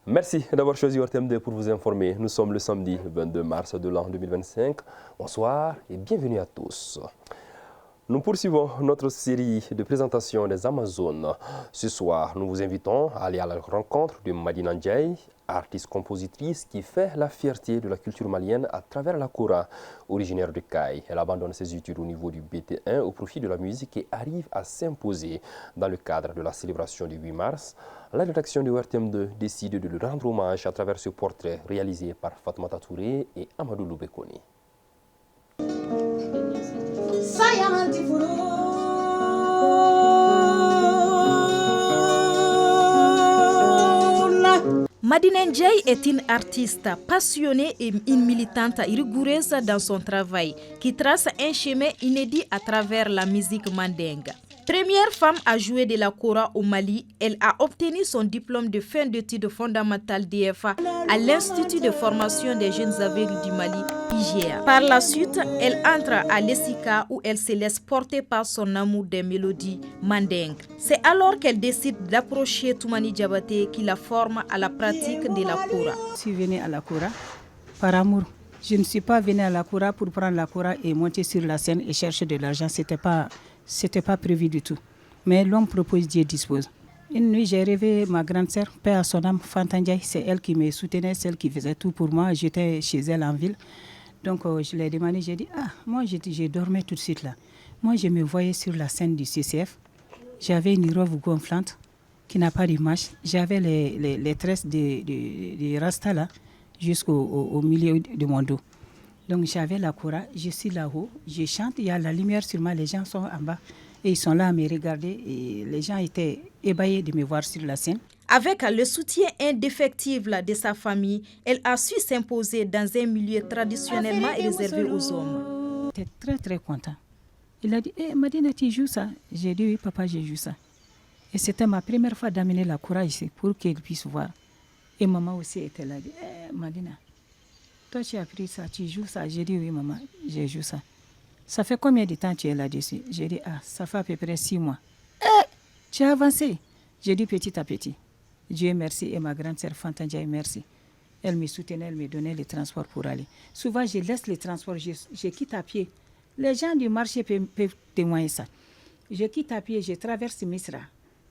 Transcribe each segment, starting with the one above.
Merci d'avoir choisi RTM2 pour vous informer. Nous sommes le samedi 22 mars de l'an 2025. Bonsoir et bienvenue à tous. Nous poursuivons notre série de présentation des Amazones. Ce soir, nous vous invitons à aller à la rencontre de Madina Ndiaye, artiste-compositrice qui fait la fierté de la culture malienne à travers la kora. Originaire de Caille, elle abandonne ses études au niveau du BT1 au profit de la musique et arrive à s'imposer. Dans le cadre de la célébration du 8 mars, la rédaction de RTM2 décide de lui rendre hommage à travers ce portrait réalisé par Fatmata Touré et Amadou Loubekoni. Madina Ndiaye est une artiste passionnée et une militante rigoureuse dans son travail qui trace un chemin inédit à travers la musique mandingue. Première femme à jouer de la kora au Mali, elle a obtenu son diplôme de fin d'études fondamentales DFA à l'Institut de formation des jeunes aveugles du Mali, IGA. Par la suite, elle entre à l'ESICA où elle se laisse porter par son amour des mélodies mandingues. C'est alors qu'elle décide d'approcher Toumani Diabaté qui la forme à la pratique de la kora. Je suis venue à la kora par amour. Je ne suis pas venue à la kora pour prendre la kora et monter sur la scène et chercher de l'argent. C'était pas prévu du tout. Mais l'homme propose, Dieu dispose. Une nuit, j'ai rêvé ma grande sœur, paix à son âme, Fanta Ndiaye. C'est elle qui me soutenait, celle qui faisait tout pour moi. J'étais chez elle en ville. Donc, je l'ai demandé, j'ai dit, moi, j'ai dormi tout de suite là. Moi, je me voyais sur la scène du CCF. J'avais une robe gonflante qui n'a pas d'image. J'avais les tresses de Rasta là, jusqu'au milieu de mon dos. Donc j'avais la kora, je suis là-haut, je chante, il y a la lumière sur moi, les gens sont en bas et ils sont là à me regarder et les gens étaient ébahis de me voir sur la scène. Avec le soutien indéfectible de sa famille, elle a su s'imposer dans un milieu traditionnellement réservé aux hommes. J'étais très très content. Il a dit, Madina, tu joues ça? J'ai dit, oui papa, je joue ça. Et c'était ma première fois d'amener la kora ici pour qu'elle puisse voir. Et maman aussi était là, dit, Madina, toi, tu as pris ça, tu joues ça. J'ai dit, oui, maman, je joue ça. Ça fait combien de temps tu es là-dessus? J'ai dit, ça fait à peu près 6 mois. Tu as avancé? J'ai dit, petit à petit. Dieu merci et ma grande sœur Fanta Ndiaye, merci. Elle me soutenait, elle me donnait les transports pour aller. Souvent, je laisse les transports, je quitte à pied. Les gens du marché peuvent témoigner ça. Je quitte à pied, je traverse Misra.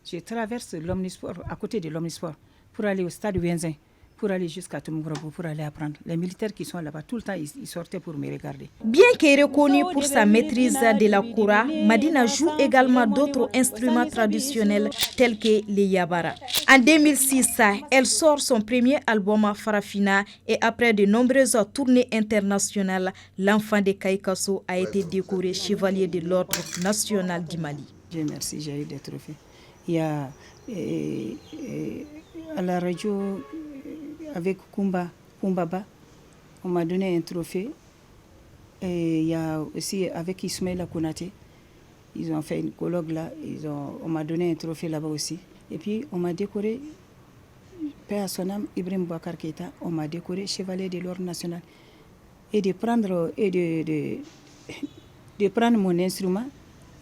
Je traverse l'Omnisport, à côté de l'Omnisport, pour aller au stade Wenzin. Pour aller jusqu'à Toumougrabou, pour aller apprendre. Les militaires qui sont là-bas, tout le temps, ils sortaient pour me regarder. Bien qu'elle reconnue pour sa maîtrise de la kora, Madina joue également d'autres instruments traditionnels tels que les yabara. En 2006, elle sort son premier album Farafina et après de nombreuses tournées internationales, l'enfant de Kaïkasso a été décoré chevalier de l'ordre national du Mali. Dieu merci, j'ai eu des trophées. Il y a à la radio... Avec Kumbaba, on m'a donné un trophée. Et il y a aussi avec Ismaïla Konaté, ils ont fait une colloque là, on m'a donné un trophée là-bas aussi. Et puis on m'a décoré, paix à son âme, Ibrahim Bouakar Keïta, on m'a décoré chevalier de l'ordre national. Et de prendre mon instrument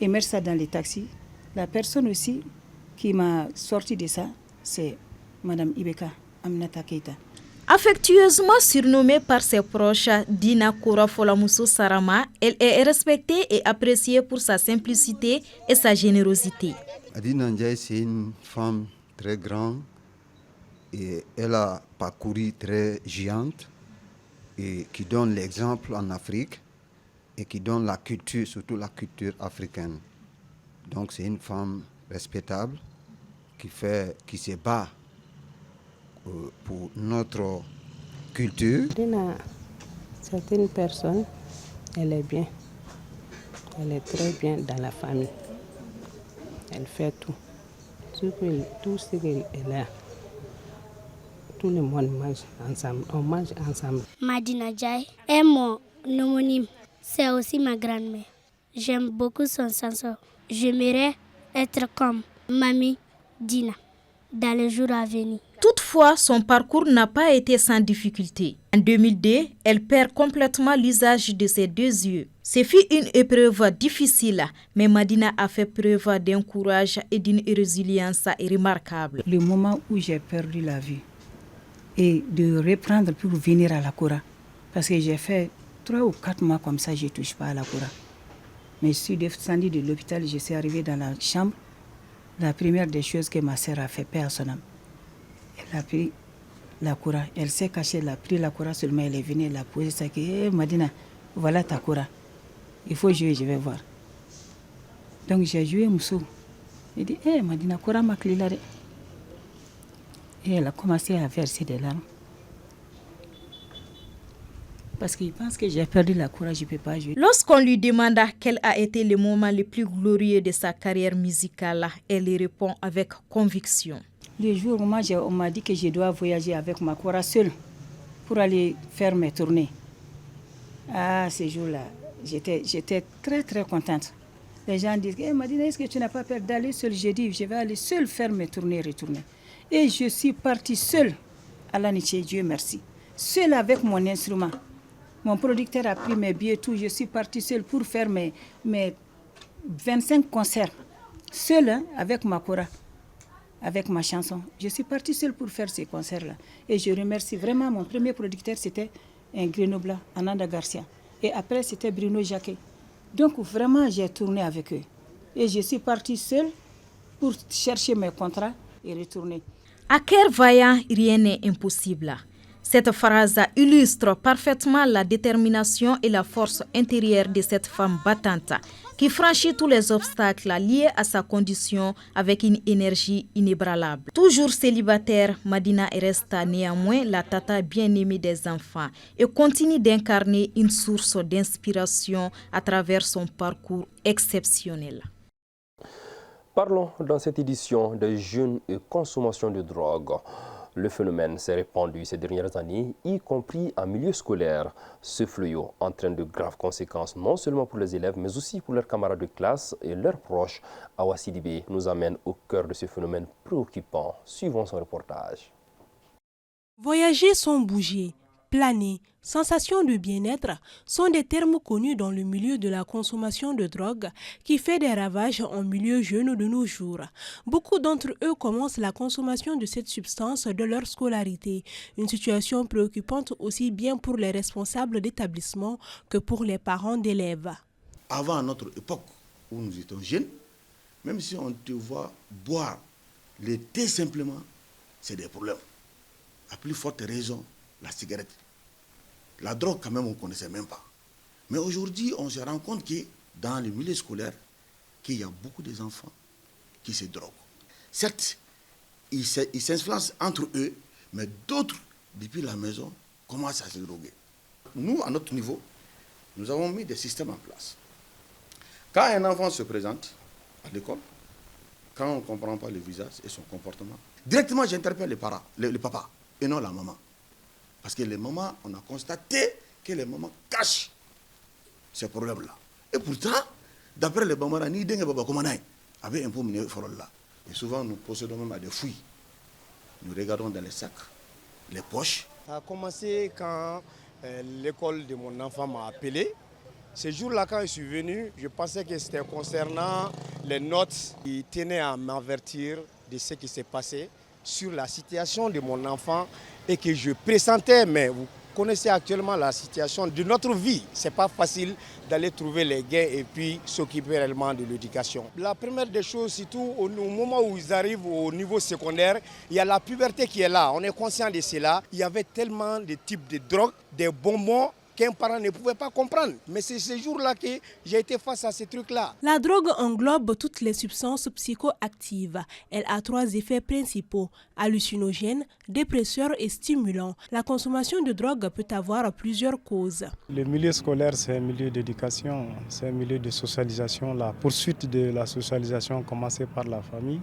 et mettre ça dans les taxis. La personne aussi qui m'a sorti de ça, c'est Madame Ibeka Aminata Keïta. Affectueusement surnommée par ses proches Dina Kora Folamuso Sarama, elle est respectée et appréciée pour sa simplicité et sa générosité. Adina Ndiaye, c'est une femme très grande et elle a parcouru très géante et qui donne l'exemple en Afrique et qui donne la culture, surtout la culture africaine. Donc c'est une femme respectable qui se bat pour notre culture. Dina, c'est une personne, elle est bien. Elle est très bien dans la famille. Elle fait tout. Tout ce qu'elle a, tout le monde mange ensemble. On mange ensemble. Madina Ndiaye est mon homonyme. C'est aussi ma grand-mère. J'aime beaucoup son chanson. J'aimerais être comme Mamie Dina dans les jours à venir. Toutefois, son parcours n'a pas été sans difficulté. En 2002, elle perd complètement l'usage de ses deux yeux. Ce fut une épreuve difficile, mais Madina a fait preuve d'un courage et d'une résilience remarquables. Le moment où j'ai perdu la vue et de reprendre pour venir à la Koura, parce que j'ai fait 3 ou 4 mois comme ça, je ne touche pas à la Koura. Mais je suis descendue de l'hôpital, je suis arrivée dans la chambre. La première des choses que ma sœur a fait, paix à son âme, elle a pris la Koura. Elle s'est cachée, elle a pris la Koura seulement, elle est venue, elle a posé ça, que Madina, voilà ta Koura. Il faut jouer, je vais voir. Donc j'ai joué Moussou. Elle dit, Madina, Koura m'a clé là. Et elle a commencé à verser des larmes. Parce qu'il pense que j'ai perdu la Koura, je ne peux pas jouer. Lorsqu'on lui demanda quel a été le moment le plus glorieux de sa carrière musicale, elle y répond avec conviction. Le jour où on m'a dit que je dois voyager avec ma Koura seule pour aller faire mes tournées. Ah, ce jour-là, j'étais très très contente. Les gens disent, Madina, est-ce que tu n'as pas peur d'aller seule? J'ai dit, je vais aller seule faire mes tournées et retourner. Et je suis partie seule à l'Aniché, Dieu merci. Seule avec mon instrument. Mon producteur a pris mes billets, tout. Je suis partie seule pour faire mes 25 concerts. Seule, hein, avec ma Koura, avec ma chanson. Je suis partie seule pour faire ces concerts-là. Et je remercie vraiment mon premier producteur, c'était un Grenoblois, Ananda Garcia. Et après, c'était Bruno Jacquet. Donc vraiment, j'ai tourné avec eux. Et je suis partie seule pour chercher mes contrats et retourner. À cœur vaillant, rien n'est impossible. Cette phrase illustre parfaitement la détermination et la force intérieure de cette femme battante qui franchit tous les obstacles liés à sa condition avec une énergie inébranlable. Toujours célibataire, Madina reste néanmoins la tata bien-aimée des enfants et continue d'incarner une source d'inspiration à travers son parcours exceptionnel. Parlons dans cette édition de jeunes et consommation de drogue. Le phénomène s'est répandu ces dernières années, y compris en milieu scolaire. Ce fléau entraîne de graves conséquences, non seulement pour les élèves, mais aussi pour leurs camarades de classe et leurs proches. Awa Sidibé nous amène au cœur de ce phénomène préoccupant. Suivons son reportage. Voyager sans bouger, planer, sensation de bien-être sont des termes connus dans le milieu de la consommation de drogue qui fait des ravages en milieu jeune de nos jours. Beaucoup d'entre eux commencent la consommation de cette substance de leur scolarité, une situation préoccupante aussi bien pour les responsables d'établissement que pour les parents d'élèves. Avant notre époque où nous étions jeunes, même si on te voit boire le thé simplement, c'est des problèmes. À plus forte raison, la cigarette. La drogue, quand même, on ne connaissait même pas. Mais aujourd'hui, on se rend compte que dans le milieu scolaire, qu'il y a beaucoup d'enfants qui se droguent. Certes, ils s'influencent entre eux, mais d'autres, depuis la maison, commencent à se droguer. Nous, à notre niveau, nous avons mis des systèmes en place. Quand un enfant se présente à l'école, quand on ne comprend pas le visage et son comportement, directement, j'interpelle les parents, le papa, et non la maman. Parce que les mamans, on a constaté que les mamans cachent ces problèmes-là. Et pourtant, d'après les mamans, ni dengue baba komanai avait un peu mené là. Et souvent, nous procédons même à des fouilles. Nous regardons dans les sacs, les poches. Ça a commencé quand l'école de mon enfant m'a appelé. Ce jour-là, quand je suis venu, je pensais que c'était concernant les notes qui tenaient à m'avertir de ce qui s'est passé sur la situation de mon enfant et que je pressentais, mais vous connaissez actuellement la situation de notre vie. Ce n'est pas facile d'aller trouver les gains et puis s'occuper réellement de l'éducation. La première des choses, surtout au moment où ils arrivent au niveau secondaire, il y a la puberté qui est là. On est conscient de cela. Il y avait tellement de types de drogues, des bonbons, qu'un parent ne pouvait pas comprendre. Mais c'est ce jour-là que j'ai été face à ces trucs-là. La drogue englobe toutes les substances psychoactives. Elle a 3 effets principaux, hallucinogènes, dépresseurs et stimulants. La consommation de drogue peut avoir plusieurs causes. Le milieu scolaire, c'est un milieu d'éducation, c'est un milieu de socialisation. La poursuite de la socialisation commencée par la famille.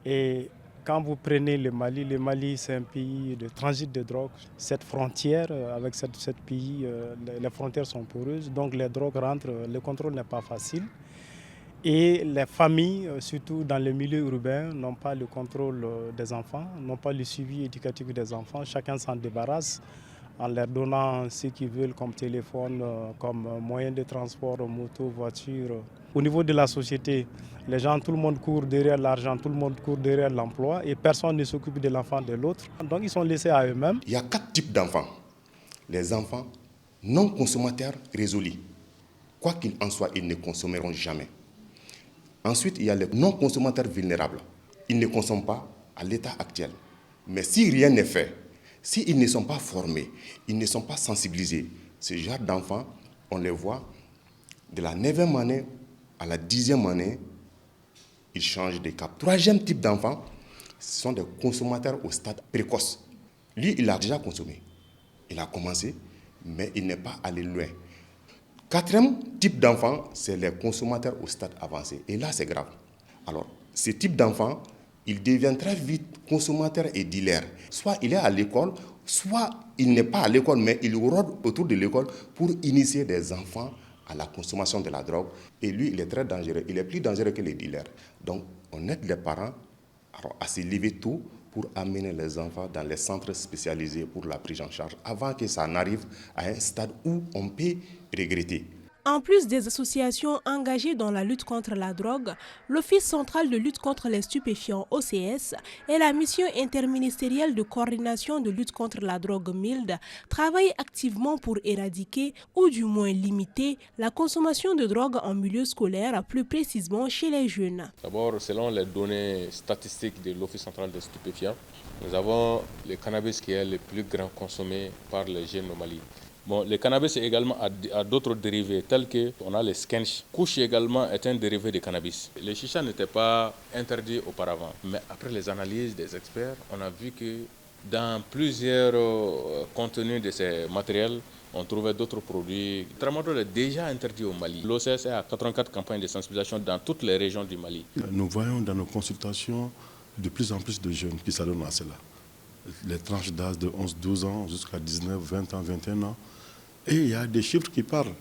Et quand vous prenez le Mali c'est un pays de transit de drogue. Cette frontière, avec ce pays, les frontières sont poreuses, donc les drogues rentrent, le contrôle n'est pas facile. Et les familles, surtout dans les milieux urbains, n'ont pas le contrôle des enfants, n'ont pas le suivi éducatif des enfants. Chacun s'en débarrasse en leur donnant ce qu'ils veulent comme téléphone, comme moyen de transport, moto, voiture. Au niveau de la société, les gens, tout le monde court derrière l'argent, tout le monde court derrière l'emploi et personne ne s'occupe de l'enfant de l'autre. Donc ils sont laissés à eux-mêmes. Il y a 4 types d'enfants. Les enfants non consommateurs résolus. Quoi qu'il en soit, ils ne consommeront jamais. Ensuite, il y a les non consommateurs vulnérables. Ils ne consomment pas à l'état actuel. Mais si rien n'est fait, s'ils ne sont pas formés, ils ne sont pas sensibilisés, ce genre d'enfants, on les voit de la 9e année à la 10e année, ils changent de cap. 3e type d'enfants, ce sont des consommateurs au stade précoce. Lui, il a déjà consommé. Il a commencé, mais il n'est pas allé loin. 4e type d'enfants, c'est les consommateurs au stade avancé. Et là, c'est grave. Alors, ce type d'enfant, il devient très vite consommateur et dealer. Soit il est à l'école, soit il n'est pas à l'école, mais il rôde autour de l'école pour initier des enfants à la consommation de la drogue. Et lui, il est très dangereux. Il est plus dangereux que les dealers. Donc, on aide les parents à se lever tôt pour amener les enfants dans les centres spécialisés pour la prise en charge, avant que ça n'arrive à un stade où on peut regretter. En plus des associations engagées dans la lutte contre la drogue, l'Office central de lutte contre les stupéfiants OCS et la mission interministérielle de coordination de lutte contre la drogue MILD travaillent activement pour éradiquer ou du moins limiter la consommation de drogue en milieu scolaire, plus précisément chez les jeunes. D'abord, selon les données statistiques de l'Office central des stupéfiants, nous avons le cannabis qui est le plus grand consommé par les jeunes au Mali. Bon, le cannabis également a d'autres dérivés tels que on a le skench. Couche également est un dérivé de cannabis. Le chicha n'était pas interdit auparavant, mais après les analyses des experts, on a vu que dans plusieurs contenus de ces matériels, on trouvait d'autres produits. Le tramadol est déjà interdit au Mali. L'OCS a 84 campagnes de sensibilisation dans toutes les régions du Mali. Nous voyons dans nos consultations de plus en plus de jeunes qui s'adonnent à cela. Les tranches d'âge de 11-12 ans jusqu'à 19, 20 ans, 21 ans. Et il y a des chiffres qui parlent.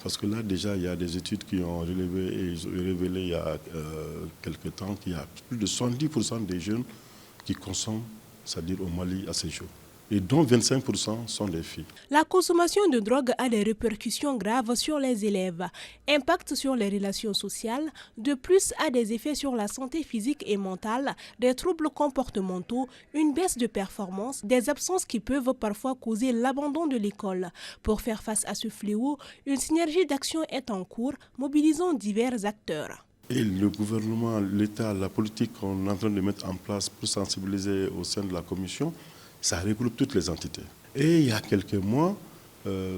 Parce que là, déjà, il y a des études qui ont révélé il y a quelques temps qu'il y a plus de 70% des jeunes qui consomment, c'est-à-dire au Mali, à ces jours. Et dont 25% sont des filles. La consommation de drogue a des répercussions graves sur les élèves, impact sur les relations sociales, de plus a des effets sur la santé physique et mentale, des troubles comportementaux, une baisse de performance, des absences qui peuvent parfois causer l'abandon de l'école. Pour faire face à ce fléau, une synergie d'action est en cours, mobilisant divers acteurs. Et le gouvernement, l'État, la politique qu'on est en train de mettre en place pour sensibiliser au sein de la commission, ça regroupe toutes les entités. Et il y a quelques mois,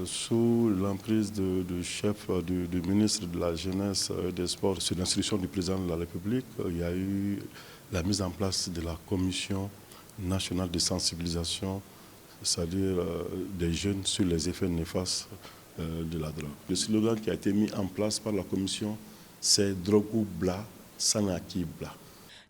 sous l'emprise du chef, du ministre de la Jeunesse et des Sports, sur l'instruction du président de la République, il y a eu la mise en place de la commission nationale de sensibilisation, c'est-à-dire des jeunes sur les effets néfastes de la drogue. Le slogan qui a été mis en place par la commission, c'est « Drogu Bla, Sanaki Bla ».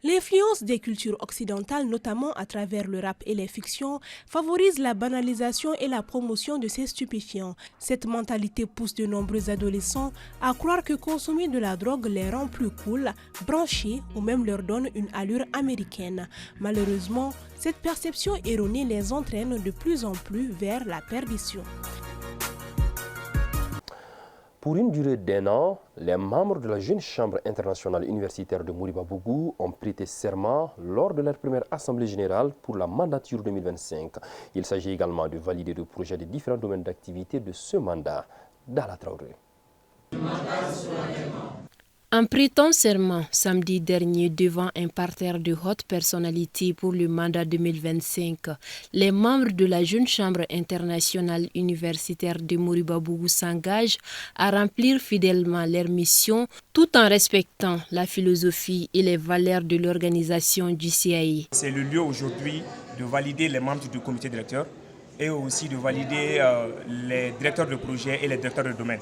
L'influence des cultures occidentales, notamment à travers le rap et les fictions, favorise la banalisation et la promotion de ces stupéfiants. Cette mentalité pousse de nombreux adolescents à croire que consommer de la drogue les rend plus cool, branchés ou même leur donne une allure américaine. Malheureusement, cette perception erronée les entraîne de plus en plus vers la perdition. Pour une durée d'1 an, les membres de la Jeune Chambre internationale universitaire de Moriba-Bougou ont prêté serment lors de leur première assemblée générale pour la mandature 2025. Il s'agit également de valider le projet des différents domaines d'activité de ce mandat. Dala Traoré. En prêtant serment samedi dernier devant un parterre de hautes personnalités pour le mandat 2025, les membres de la Jeune Chambre internationale universitaire de Moriba-Bougou s'engagent à remplir fidèlement leur mission tout en respectant la philosophie et les valeurs de l'organisation du CAI. C'est le lieu aujourd'hui de valider les membres du comité directeur et aussi de valider les directeurs de projet et les directeurs de domaine.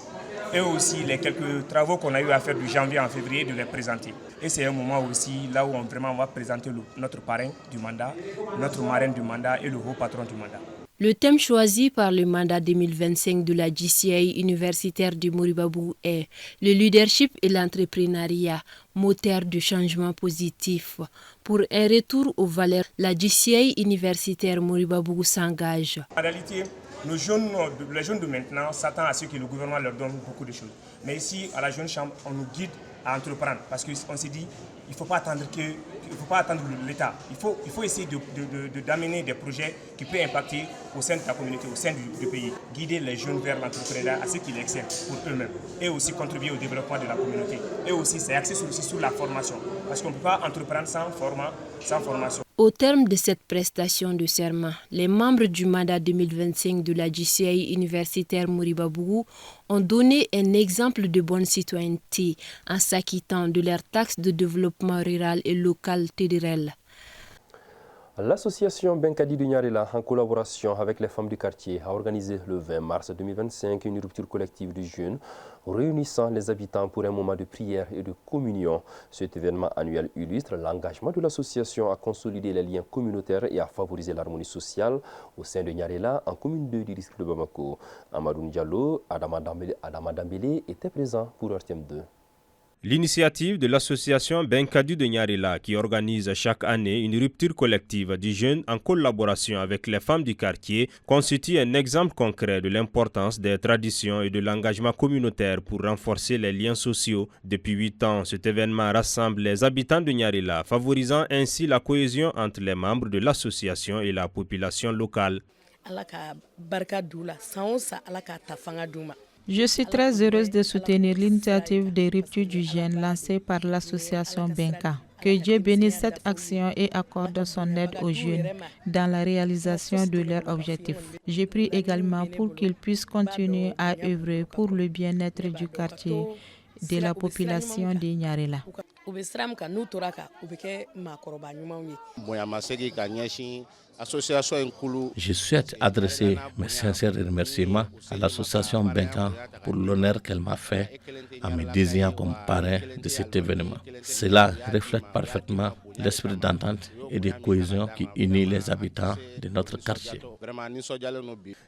Et aussi les quelques travaux qu'on a eu à faire du janvier en février, de les présenter. Et c'est un moment aussi là où on va présenter notre parrain du mandat, notre marraine du mandat et le haut patron du mandat. Le thème choisi par le mandat 2025 de la GCI universitaire du Moribabougou est le leadership et l'entrepreneuriat, moteur de changement positif. Pour un retour aux valeurs, la GCI universitaire Moribabougou s'engage. En réalité, les jeunes de maintenant s'attendent à ce que le gouvernement leur donne beaucoup de choses. Mais ici, à la Jeune Chambre, on nous guide à entreprendre parce qu'on s'est dit il ne faut pas attendre l'État. Il faut essayer d'amener des projets qui peuvent impacter au sein de la communauté, au sein du pays. Guider les jeunes vers l'entrepreneuriat à ce qu'ils excellent pour eux-mêmes. Et aussi contribuer au développement de la communauté. Et aussi, c'est axé aussi sur la formation. Parce qu'on ne peut pas entreprendre sans formation. Au terme de cette prestation de serment, les membres du mandat 2025 de la GCI universitaire Moribabougou ont donné un exemple de bonne citoyenneté en s'acquittant de leurs taxes de développement rural et local TDRL. L'association Benkadi de Nyarela, en collaboration avec les femmes du quartier, a organisé le 20 mars 2025 une rupture collective de jeûne réunissant les habitants pour un moment de prière et de communion. Cet événement annuel illustre l'engagement de l'association à consolider les liens communautaires et à favoriser l'harmonie sociale au sein de Nyarela, en commune 2 du district de Bamako. Amadou Diallo, Adama Dambélé étaient présents pour RTM 2. L'initiative de l'association Benkadi de Nyarela, qui organise chaque année une rupture collective du jeûne en collaboration avec les femmes du quartier, constitue un exemple concret de l'importance des traditions et de l'engagement communautaire pour renforcer les liens sociaux. Depuis 8 ans, cet événement rassemble les habitants de Nyarela, favorisant ainsi la cohésion entre les membres de l'association et la population locale. Je suis très heureuse de soutenir l'initiative de rupture du jeûne lancée par l'association Benka. Que Dieu bénisse cette action et accorde son aide aux jeunes dans la réalisation de leurs objectifs. Je prie également pour qu'ils puissent continuer à œuvrer pour le bien-être du quartier, de la population de Nyarela. Je souhaite adresser mes sincères remerciements à l'association Benka pour l'honneur qu'elle m'a fait en me désignant comme parrain de cet événement. Cela reflète parfaitement l'esprit d'entente et de cohésion qui unit les habitants de notre quartier.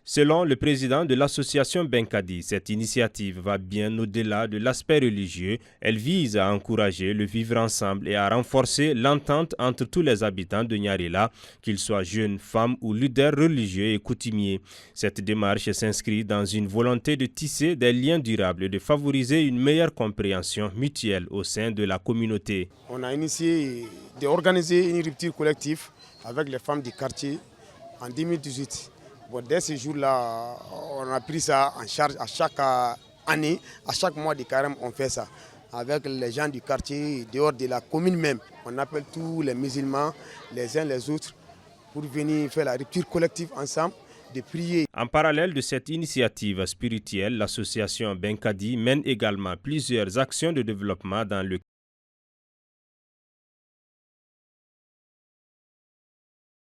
Selon le président de l'association Benkadi, cette initiative va bien au-delà de l'aspect religieux. Elle vise à encourager le vivre ensemble et à renforcer l'entente entre tous les habitants de Nyarela, qu'ils soient jeunes, femmes ou leaders religieux et coutumiers. Cette démarche s'inscrit dans une volonté de tisser des liens durables et de favoriser une meilleure compréhension mutuelle au sein de la communauté. On a initié d'organiser une rupture collective avec les femmes du quartier en 2018. Dès ce jour-là, on a pris ça en charge à chaque année, à chaque mois de carême, on fait ça. Avec les gens du quartier, dehors de la commune même. On appelle tous les musulmans, les uns les autres, pour venir faire la rupture collective ensemble, de prier. En parallèle de cette initiative spirituelle, l'association Benkadi mène également plusieurs actions de développement dans le